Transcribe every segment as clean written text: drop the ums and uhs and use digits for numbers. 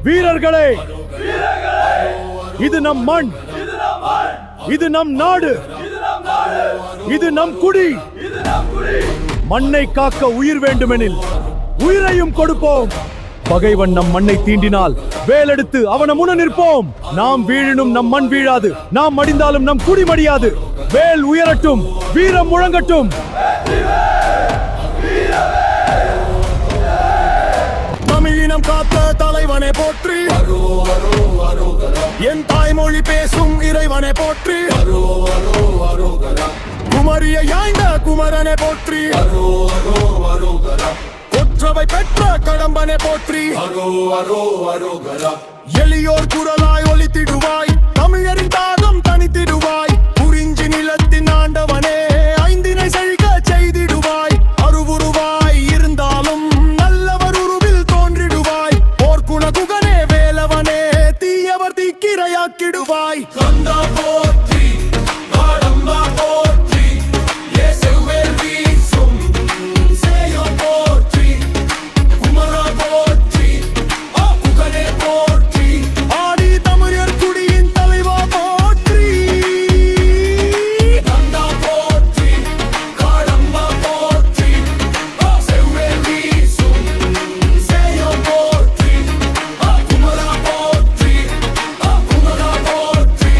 வீரர்களே, இது நம் மண், இது நம் நாடு, இது நம் குடி. மண்ணை காக்க உயிர் வேண்டுமெனில் உயிரையும் கொடுப்போம். பகைவன் நம் மண்ணை தீண்டினால் வேலெடுத்து அவன முன நிற்போம். நாம் வீழினும் நம் மண் வீழாது, நாம் மடிந்தாலும் நம் குடி மடியாது. வேல் உயரட்டும், வீரம் முழங்கட்டும். தமிழினம் காத்த தலைவனை போற்றி, என் தாய்மொழி பேசும் இறைவனை போற்றி, குமரியை யாய்ந்த குமரனை போற்றி, கொற்றவை பெற்ற கடம்பனை போற்றி, எளியோர் குரலாய் ஒலித்திடுவாய், தமிழரின் தாகம் தனித்திடுவாய். குறிஞ்சி நிலத்தின் ஆண்டவனே, ஐந்தினை செழிக்க செய்திடுவாய். அருவுருவாய் இருந்தாலும் நல்லவர் உருவில் தோன்றிடுவாய். போர்க்குண குகனே வேலவனே, தீயவர் தீக்கிரையாக்கிடுவாய். கந்தா போற்றி, காடம்பா போற்றி, இயேசுவேல் வீசும் சேயோன் போற்றி, குமரா போற்றி, குகனே போற்றி, ஆடி தமிழர் குடியின் தலைவா போற்றி. கந்தா போற்றி, காடம்பா போற்றி, இயேசுவேல் வீசும் சேயோன் போற்றி, குமரா போற்றி, குமரா போற்றி,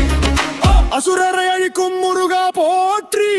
அசுரரை அழிக்கும் முருகா போற்றி.